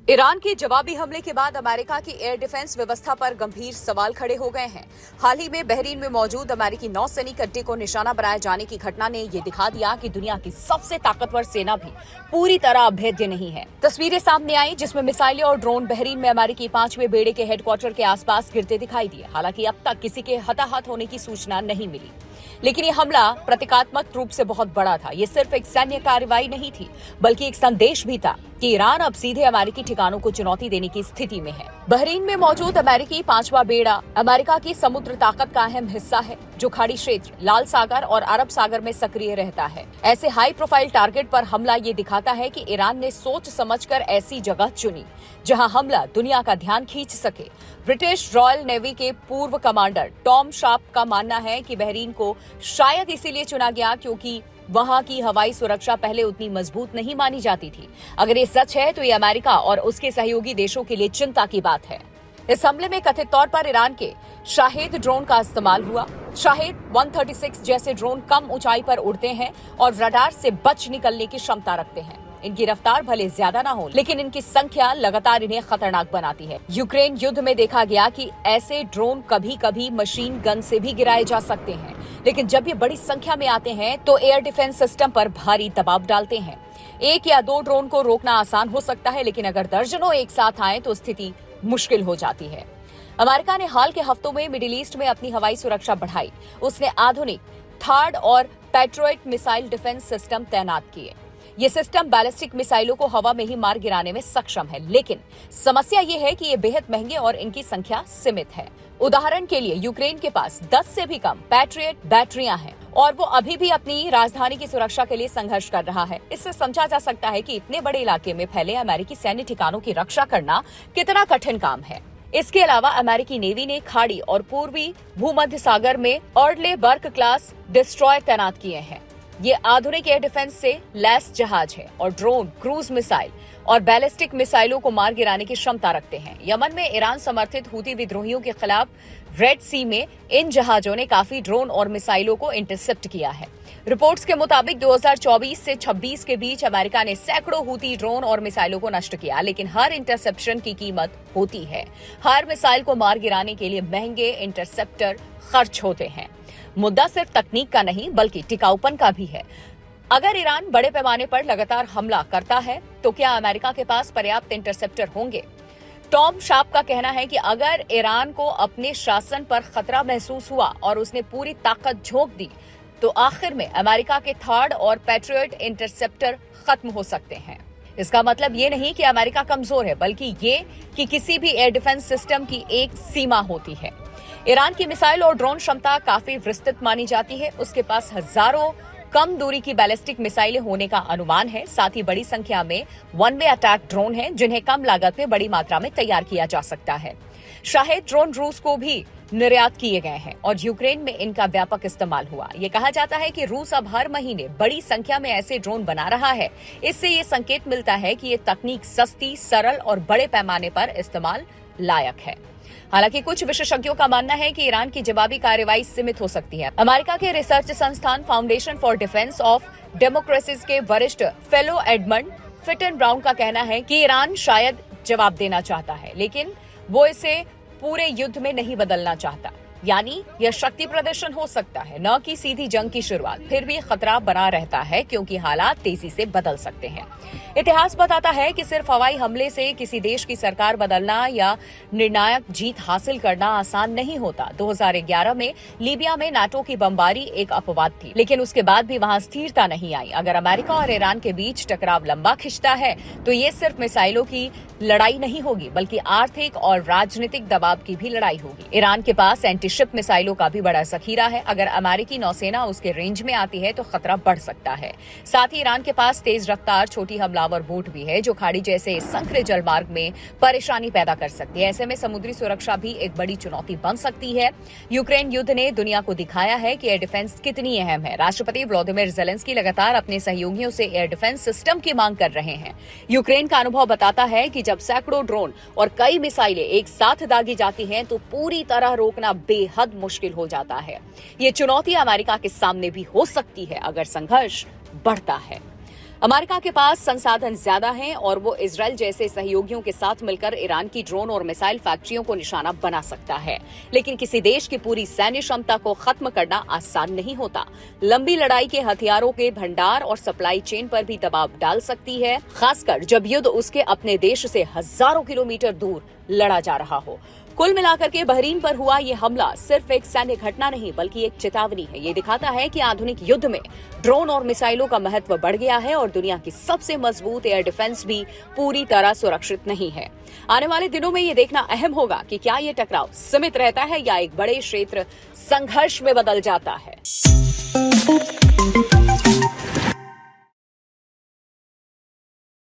Iran के जवाबी हमले के बाद अमेरिका की एयर डिफेंस व्यवस्था पर गंभीर सवाल खड़े हो गए हैं। हाल ही में बहरीन में मौजूद अमेरिकी नौसैनिक अड्डे को निशाना बनाए जाने की घटना ने ये दिखा दिया कि दुनिया की सबसे ताकतवर सेना भी पूरी तरह अभेद्य नहीं है। तस्वीरें सामने आई जिसमें मिसाइलें और ड्रोन बहरीन में अमेरिकी 5वें बेड़े के हेडक्वार्टर के आसपास गिरते दिखाई दिए। हालांकि अब तक किसी के हताहत होने की सूचना नहीं मिली, लेकिन ये हमला प्रतीकात्मक रूप से बहुत बड़ा था। ये सिर्फ एक सैन्य कार्रवाई नहीं थी, बल्कि एक संदेश भी था कि ईरान अब सीधे अमेरिकी ठिकानों को चुनौती देने की स्थिति में है। बहरीन में मौजूद अमेरिकी 5वां बेड़ा अमेरिका की समुद्र ताकत का अहम हिस्सा है, जो खाड़ी क्षेत्र, लाल सागर और अरब सागर में सक्रिय रहता है। ऐसे हाई प्रोफाइल टारगेट पर हमला ये दिखाता है कि ईरान ने सोच समझकर ऐसी जगह चुनी जहां हमला दुनिया का ध्यान खींच सके। ब्रिटिश रॉयल नेवी के पूर्व कमांडर टॉम शार्प का मानना है कि बहरीन को शायद इसीलिए चुना गया क्योंकि वहां की हवाई सुरक्षा पहले उतनी मजबूत नहीं मानी जाती थी। अगर ये सच है तो ये अमेरिका और उसके सहयोगी देशों के लिए चिंता की बात है। इस हमले में कथित तौर पर ईरान के शाहेद ड्रोन का इस्तेमाल हुआ। शाहेद 136 जैसे ड्रोन कम ऊंचाई पर उड़ते हैं और रडार से बच निकलने की क्षमता रखते हैं। इनकी रफ्तार भले ज्यादा ना हो, लेकिन इनकी संख्या लगातार इन्हें खतरनाक बनाती है। यूक्रेन युद्ध में देखा गया कि ऐसे ड्रोन कभी कभी मशीन गन से भी गिराए जा सकते हैं, लेकिन जब ये बड़ी संख्या में आते हैं तो एयर डिफेंस सिस्टम पर भारी दबाव डालते हैं। एक या दो ड्रोन को रोकना आसान हो सकता है, लेकिन अगर दर्जनों एक साथ आए तो स्थिति मुश्किल हो जाती है। अमेरिका ने हाल के हफ्तों में मिडिल ईस्ट में अपनी हवाई सुरक्षा बढ़ाई। उसने आधुनिक थार्ड और पैट्रियट मिसाइल डिफेंस सिस्टम तैनात किए। ये सिस्टम बैलिस्टिक मिसाइलों को हवा में ही मार गिराने में सक्षम है, लेकिन समस्या ये है कि ये बेहद महंगे और इनकी संख्या सीमित है। उदाहरण के लिए यूक्रेन के पास 10 से भी कम पैट्रियट बैटरियां हैं और वो अभी भी अपनी राजधानी की सुरक्षा के लिए संघर्ष कर रहा है। इससे समझा जा सकता है कि इतने बड़े इलाके में फैले अमेरिकी सैन्य ठिकानों की रक्षा करना कितना कठिन काम है। इसके अलावा अमेरिकी नेवी ने खाड़ी और पूर्वी भूमध्य सागर में ऑर्डले बर्क क्लास डिस्ट्रॉयर तैनात किए हैं। ये आधुनिक एयर डिफेंस से लैस जहाज है और ड्रोन, क्रूज मिसाइल और बैलिस्टिक मिसाइलों को मार गिराने की क्षमता रखते हैं। यमन में ईरान समर्थित हूती विद्रोहियों के खिलाफ रेड सी में इन जहाजों ने काफी ड्रोन और मिसाइलों को इंटरसेप्ट किया है। रिपोर्ट्स के मुताबिक 2024 से 26 के बीच अमेरिका ने सैकड़ों हूती ड्रोन और मिसाइलों को नष्ट किया, लेकिन हर इंटरसेप्शन की कीमत होती है। हर मिसाइल को मार गिराने के लिए महंगे इंटरसेप्टर खर्च होते हैं। मुद्दा सिर्फ तकनीक का नहीं बल्कि टिकाऊपन का भी है। अगर ईरान बड़े पैमाने पर लगातार हमला करता है तो क्या अमेरिका के पास पर्याप्त इंटरसेप्टर होंगे? टॉम शार्प का कहना है कि अगर ईरान को अपने शासन पर खतरा महसूस हुआ और उसने पूरी ताकत झोंक दी तो आखिर में अमेरिका के थर्ड और पैट्रियट इंटरसेप्टर खत्म हो सकते हैं। इसका मतलब ये नहीं कि अमेरिका कमजोर है, बल्कि ये कि किसी भी एयर डिफेंस सिस्टम की एक सीमा होती है। ईरान की मिसाइल और ड्रोन क्षमता काफी विस्तृत मानी जाती है। उसके पास हजारों कम दूरी की बैलिस्टिक मिसाइलें होने का अनुमान है। साथ ही बड़ी संख्या में वन वे अटैक ड्रोन हैं, जिन्हें कम लागत में बड़ी मात्रा में तैयार किया जा सकता है। शाहेद ड्रोन रूस को भी निर्यात किए गए हैं और यूक्रेन में इनका व्यापक इस्तेमाल हुआ। ये कहा जाता है कि रूस अब हर महीने बड़ी संख्या में ऐसे ड्रोन बना रहा है। इससे ये संकेत मिलता है कि ये तकनीक सस्ती, सरल और बड़े पैमाने पर इस्तेमाल लायक है। हालांकि कुछ विशेषज्ञों का मानना है कि ईरान की जवाबी कार्रवाई सीमित हो सकती है। अमेरिका के रिसर्च संस्थान foundation for defence of democracies के वरिष्ठ फेलो एडमंड फिटन ब्राउन का कहना है कि ईरान शायद जवाब देना चाहता है, लेकिन वो इसे पूरे युद्ध में नहीं बदलना चाहता। यानी यह शक्ति प्रदर्शन हो सकता है, न कि सीधी जंग की शुरुआत। फिर भी खतरा बना रहता है क्योंकि हालात तेजी से बदल सकते हैं। इतिहास बताता है कि सिर्फ हवाई हमले से किसी देश की सरकार बदलना या निर्णायक जीत हासिल करना आसान नहीं होता। 2011 में लीबिया में नाटो की बमबारी एक अपवाद थी, लेकिन उसके बाद भी वहां स्थिरता नहीं आई। अगर अमेरिका और ईरान के बीच टकराव लंबा खिंचता है तो ये सिर्फ मिसाइलों की लड़ाई नहीं होगी, बल्कि आर्थिक और राजनीतिक दबाव की भी लड़ाई होगी। ईरान के पास एंटी शिप मिसाइलों का भी बड़ा जखीरा है। अगर अमेरिकी नौसेना उसके रेंज में आती है तो खतरा बढ़ सकता है। साथ ही ईरान के पास तेज रफ्तार छोटी हमलावर बोट भी है, जो खाड़ी जैसे संकरे जलमार्ग में परेशानी पैदा कर सकती है। ऐसे में समुद्री सुरक्षा भी एक बड़ी चुनौती बन सकती है। यूक्रेन युद्ध ने दुनिया को दिखाया है कि एयर डिफेंस कितनी अहम है। राष्ट्रपति व्लादिमीर ज़ेलेंस्की लगातार अपने सहयोगियों से एयर डिफेंस सिस्टम की मांग कर रहे हैं। यूक्रेन का अनुभव बताता है कि जब सैकड़ों ड्रोन और कई मिसाइलें एक साथ दागी जाती हैं तो पूरी तरह रोकना बेहद मुश्किल हो जाता है। ये चुनौती अमेरिका के सामने भी हो सकती है अगर संघर्ष बढ़ता है। अमेरिका के पास संसाधन ज्यादा हैं और वो इजराइल जैसे सहयोगियों के साथ मिलकर ईरान की ड्रोन और मिसाइल फैक्ट्रियों को निशाना बना सकता है। लेकिन किसी देश की पूरी सैन्य क्षमता को खत्म करना आसान नहीं होता। लंबी लड़ाई के हथियारों के भंडार और सप्लाई चेन पर भी दबाव डाल सकती है, खासकर जब युद्ध उसके अपने देश से हजारों किलोमीटर दूर लड़ा जा रहा हो। कुल मिलाकर के बहरीन पर हुआ ये हमला सिर्फ एक सैन्य घटना नहीं बल्कि एक चेतावनी है। ये दिखाता है कि आधुनिक युद्ध में ड्रोन और मिसाइलों का महत्व बढ़ गया है और दुनिया की सबसे मजबूत एयर डिफेंस भी पूरी तरह सुरक्षित नहीं है। आने वाले दिनों में ये देखना अहम होगा कि क्या ये टकराव सीमित रहता है या एक बड़े क्षेत्र संघर्ष में बदल जाता है।